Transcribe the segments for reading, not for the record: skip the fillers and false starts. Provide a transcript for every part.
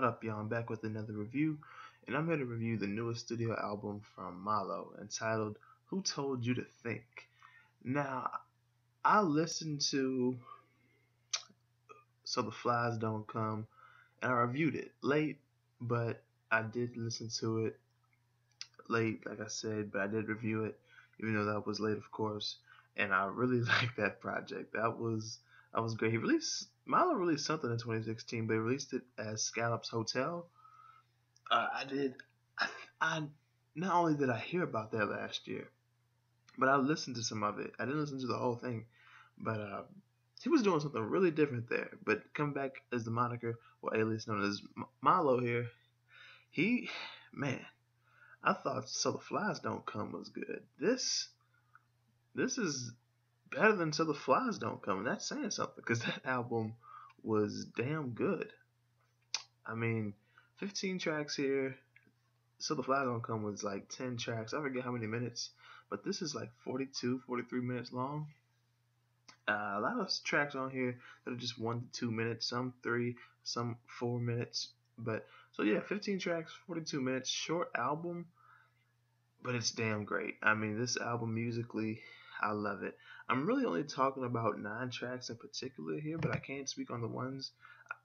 What up, y'all? I'm back with another review, and I'm here to review the newest studio album from Milo entitled Who Told You to Think? Now, I listened to So the Flies Don't Come, and I reviewed it late, but I did listen to it late, like I said, but I did review it, even though that was late, of course, and I really liked that project. That was great. Milo released something in 2016, but he released it as Scallops Hotel. I did. I not only did I hear about that last year, but I listened to some of it. I didn't listen to the whole thing, but he was doing something really different there. But come back as the moniker or alias known as Milo here. He, man, I thought So the Flies Don't Come was good. This is better than So the Flies Don't Come, and that's saying something because that album was damn good. I mean, 15 tracks here. So the Flies Don't Come was like 10 tracks. I forget how many minutes, but this is like 42, 43 minutes long. A lot of tracks on here that are just 1 to 2 minutes, some 3, some 4 minutes. But so yeah, 15 tracks, 42 minutes, short album, but it's damn great. I mean, this album musically, I love it. I'm really only talking about 9 tracks in particular here, but I can't speak on the ones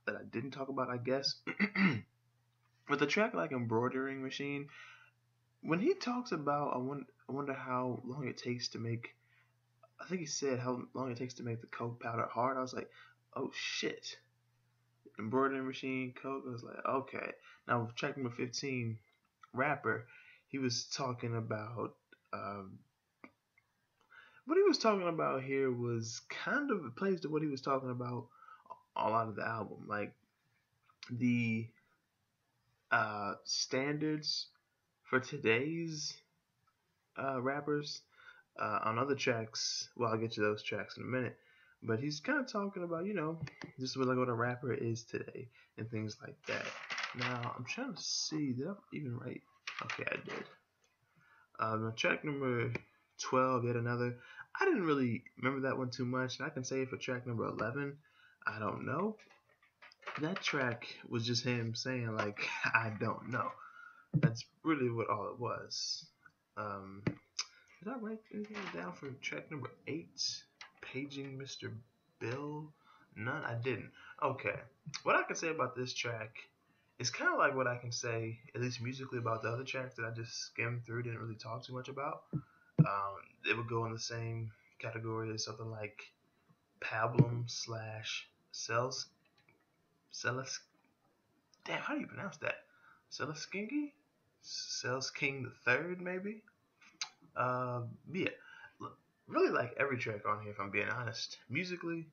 that I didn't talk about, I guess. With a track like Embroidering Machine, when he talks about, I wonder how long it takes to make. I think he said how long it takes to make the coke powder hard. I was like, oh shit, embroidering machine, coke. I was like, okay. Now with track number 15, rapper, he was talking about. Um, what he was talking about here was kind of plays to what he was talking about a lot of the album, like the standards for today's rappers on other tracks. Well, I'll get to those tracks in a minute. But he's kind of talking about, just what a rapper is today and things like that. Now, I'm trying to see, did I even write? Okay, I did. Track number 12, yet another. I didn't really remember that one too much. And I can say for track number 11, I don't know. That track was just him saying, like, I don't know. That's really what all it was. Did I write anything down for track number 8? Paging Mr. Bill? None, I didn't. Okay. What I can say about this track is kind of like what I can say, at least musically, about the other tracks that I just skimmed through, didn't really talk too much about. It would go in the same category as something like Pablum slash Celis. Damn, how do you pronounce that? Celeskingi? Cells King the Third, maybe? Yeah, really like every track on here, if I'm being honest. Musically,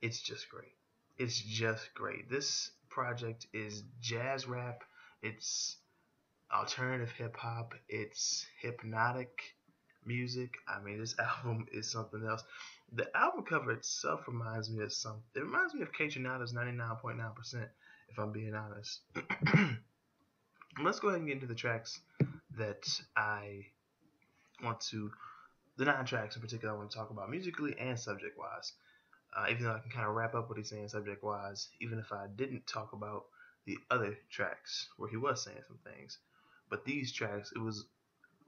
it's just great. It's just great. This project is jazz rap. It's alternative hip hop. It's hypnotic music. I mean, this album is something else. The album cover itself reminds me of something. It reminds me of Kaytranada's 99.9%, if I'm being honest. Let's go ahead and get into the tracks that I want to, the 9 tracks in particular I want to talk about musically and subject wise. Even though I can kind of wrap up what he's saying subject wise, even if I didn't talk about the other tracks where he was saying some things. But these tracks, it was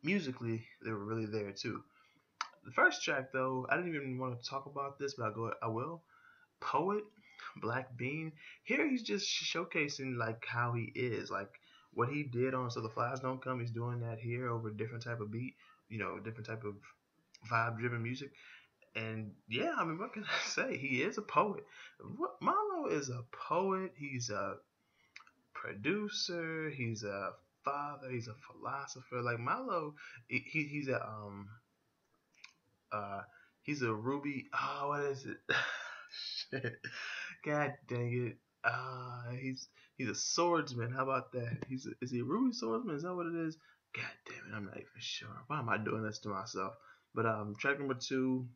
musically, they were really there too. The first track though, I didn't even want to talk about this, but I will. Poet, Black Bean. Here he's just showcasing like how he is, like what he did on So the Flies Don't Come. He's doing that here over a different type of beat, different type of vibe driven music. And yeah, I mean, what can I say? He is a poet. Milo is a poet. He's a producer. He's a father. He's a philosopher. Like Milo, he's a uh he's a Ruby. Oh, what is it? Shit. God dang it. He's a swordsman. How about that? Is he a Ruby swordsman? Is that what it is? God damn it, I'm not even sure. Why am I doing this to myself? But track number 2,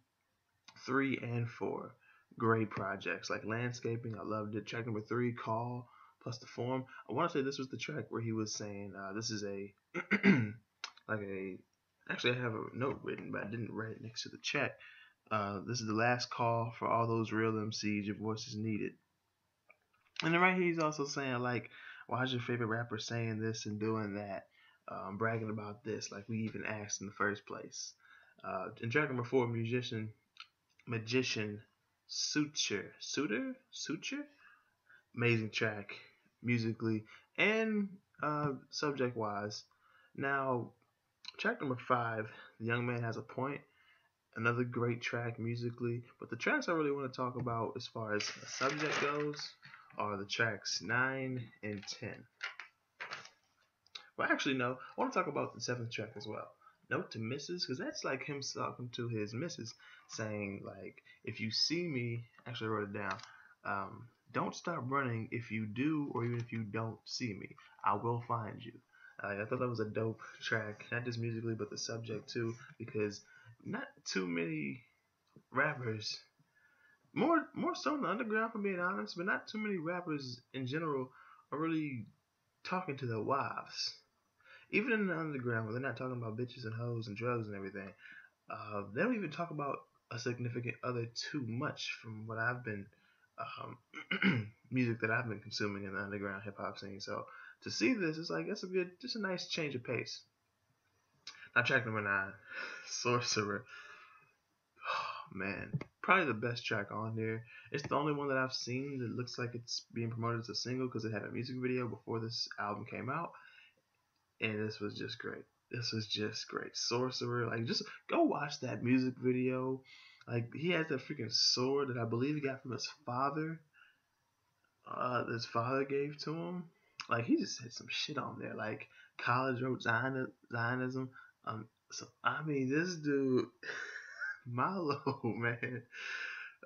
3, and 4, great projects. Like Landscaping, I loved it. Track number 3, Call, plus the Form. I want to say this was the track where he was saying, this is a, like a, actually I have a note written, but I didn't write it next to the chat. This is the last call for all those real MCs. Your voice is needed. And then right here, he's also saying, like, Why is your favorite rapper saying this and doing that, bragging about this, like we even asked in the first place? And track number 4, magician, suture, amazing track musically and subject wise. Now, track number 5, the young man has a point. Another great track musically, but the tracks I really want to talk about as far as the subject goes are the tracks 9 and 10. Well, actually, no, I want to talk about the 7th track as well. Note to Misses, because that's like him talking to his missus, saying, like, if you see me, actually I wrote it down, don't stop running if you do, or even if you don't see me, I will find you. I thought that was a dope track, not just musically, but the subject too, because not too many rappers, more so in the underground, for being honest, but not too many rappers in general are really talking to their wives. Even in the underground, where they're not talking about bitches and hoes and drugs and everything, they don't even talk about a significant other too much. From what I've been, music that I've been consuming in the underground hip hop scene. So to see this, it's like that's a good, just a nice change of pace. Now track number 9, Sorcerer. Oh, man, probably the best track on there. It's the only one that I've seen that looks like it's being promoted as a single because it had a music video before this album came out, and this was just great. This was just great. Sorcerer, like just go watch that music video. Like he has that freaking sword that I believe he got from his father. His father gave to him. Like he just said some shit on there. Like college wrote Zionism. So I mean, this dude, Milo, man.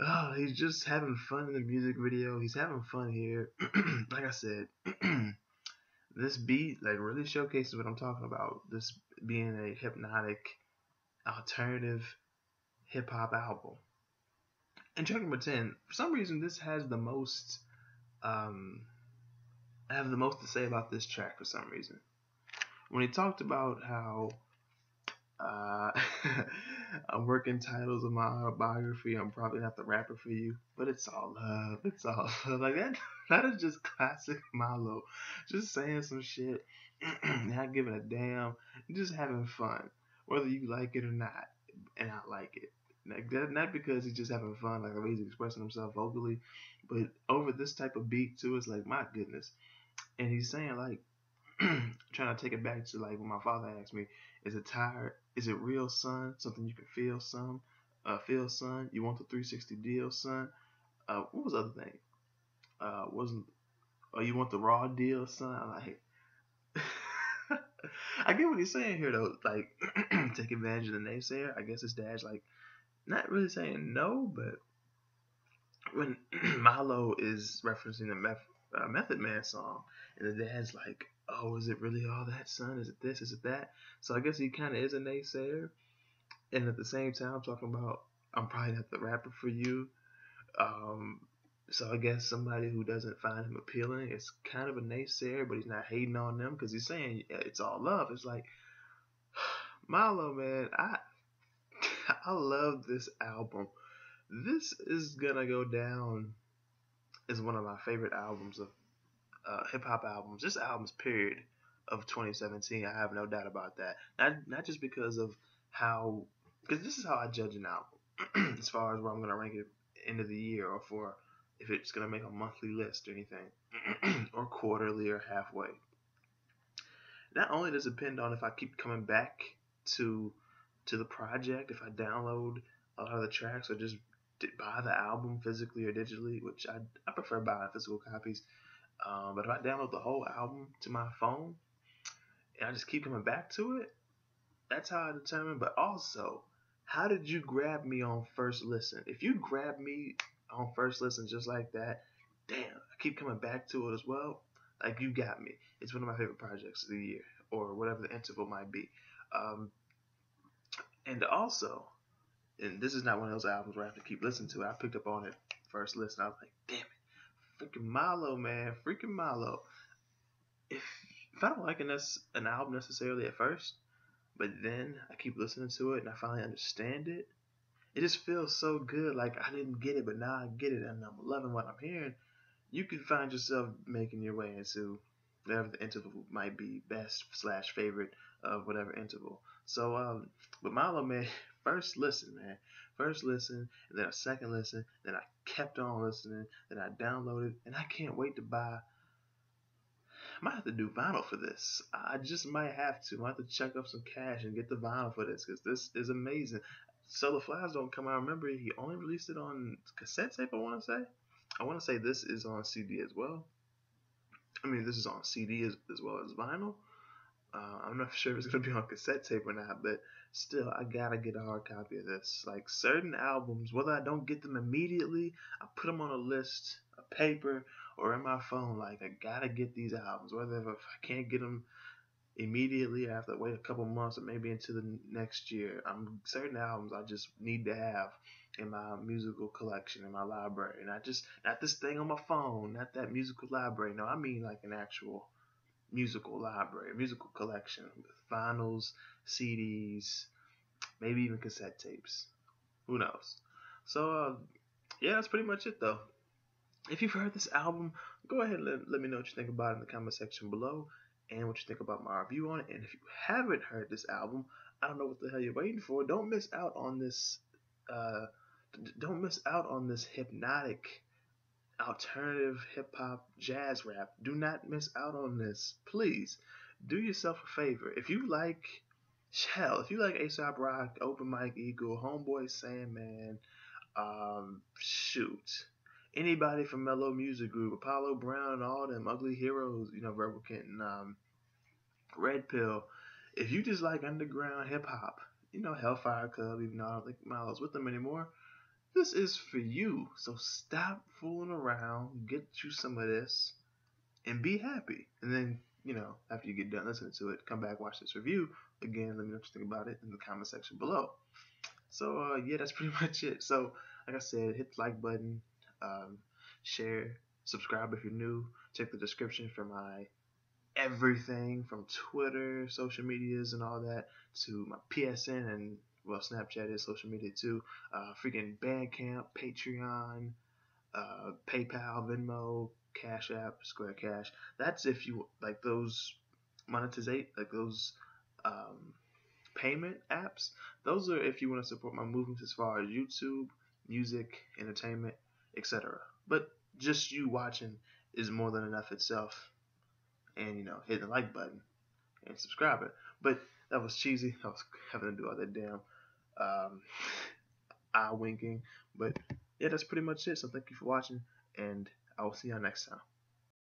Oh, he's just having fun in the music video. He's having fun here. Like I said, this beat like really showcases what I'm talking about. This being a hypnotic, alternative hip hop album. And track number 10, for some reason, this has the most. I have the most to say about this track for some reason. When he talked about how uh, I'm working titles of my autobiography, I'm probably not the rapper for you, but it's all love. It's all love. Like that. That is just classic Milo. Just saying some shit, not giving a damn, just having fun, whether you like it or not. And I like it. Like that, not because he's just having fun, like the way he's expressing himself vocally, but over this type of beat too. It's like my goodness. And he's saying like, trying to take it back to like when my father asked me, "Is it tired? Is it real, son? Something you can feel, son? Feel, son? You want the 360 deal, son? What was the other thing? Wasn't you want the raw deal, son?" I'm like, I get what he's saying here though. Like, take advantage of the naysayer. I guess his dad's like not really saying no, but when Milo is referencing the Method Man song, and the dad's like, "Oh, is it really all that, son? Is it this? Is it that?" So I guess he kind of is a naysayer, and at the same time talking about, "I'm probably not the rapper for you." Um, so I guess somebody who doesn't find him appealing is kind of a naysayer, but he's not hating on them because he's saying it's all love. It's like Milo, man, I love this album. This is gonna go down as one of my favorite albums of hip hop albums, just albums period of 2017. I have no doubt about that. Not just because of how, because this is how I judge an album as far as where I'm gonna rank it end of the year, or for if it's gonna make a monthly list or anything, or quarterly or halfway. Not only does it depend on if I keep coming back to the project, if I download a lot of the tracks or just buy the album physically or digitally, which I prefer buying physical copies. But if I download the whole album to my phone and I just keep coming back to it, that's how I determine. But also, how did you grab me on first listen? If you grab me on first listen just like that, damn, I keep coming back to it as well. Like you got me. It's one of my favorite projects of the year, or whatever the interval might be. Um, and also, and this is not one of those albums where I have to keep listening to it. I picked up on it first listen. I was like, damn it, freaking Milo, man, freaking Milo. If I don't like an album necessarily at first, but then I keep listening to it and I finally understand it, it just feels so good. Like I didn't get it, but now I get it, and I'm loving what I'm hearing. You could find yourself making your way into whatever the interval might be, best slash favorite of whatever interval. So, but Milo, man, first listen, man, first listen, and then a second listen, then I kept on listening, then I downloaded, and I can't wait to buy. I might have to do vinyl for this. I just might have to. I might have to check up some cash and get the vinyl for this because this is amazing. So the Flies don't come out. Remember, he only released it on cassette tape. I want to say. I want to say this is on CD as well. I mean, this is on CD as well as vinyl. I'm not sure if it's gonna be on cassette tape or not, but still, I gotta get a hard copy of this. Like certain albums, whether I don't get them immediately, I put them on a list, a paper, or in my phone. Like I gotta get these albums. Whether if I can't get them immediately, I have to wait a couple months or maybe into the next year. I'm certain albums I just need to have in my musical collection in my library, and I just not this thing on my phone, not that musical library. No, I mean like an actual musical library, musical collection with vinyls, CDs, maybe even cassette tapes. Who knows? So, yeah, that's pretty much it though. If you've heard this album, go ahead and let me know what you think about it in the comment section below and what you think about my review on it. And if you haven't heard this album, I don't know what the hell you're waiting for. Don't miss out on this. Uh, don't miss out on this hypnotic alternative hip hop jazz rap. Do not miss out on this. Please do yourself a favor. If you like if you like ASAP Rock, Open Mike Eagle, Homeboy Sandman, shoot. Anybody from Mellow Music Group, Apollo Brown, all them ugly heroes, Verbal Kent and Red Pill. If you just like underground hip hop, Hellfire Club, even though I don't think Milo's with them anymore, this is for you. So stop fooling around, get you some of this, and be happy. And then, after you get done listening to it, come back, watch this review. Again, let me know what you think about it in the comment section below. So, yeah, that's pretty much it. So, like I said, hit the like button, um, share, subscribe if you're new. Check the description for my everything from Twitter, social medias, and all that to my PSN and Snapchat is social media too. Freaking Bandcamp, Patreon, PayPal, Venmo, Cash App, Square Cash. That's if you like those monetizate, like those um, payment apps. Those are if you want to support my movements as far as YouTube, music, entertainment, etc. But just you watching is more than enough itself. And hit the like button and subscribe it. But that was cheesy. I was having to do all that damn um, eye winking. But yeah, that's pretty much it. So thank you for watching, and I will see y'all next time.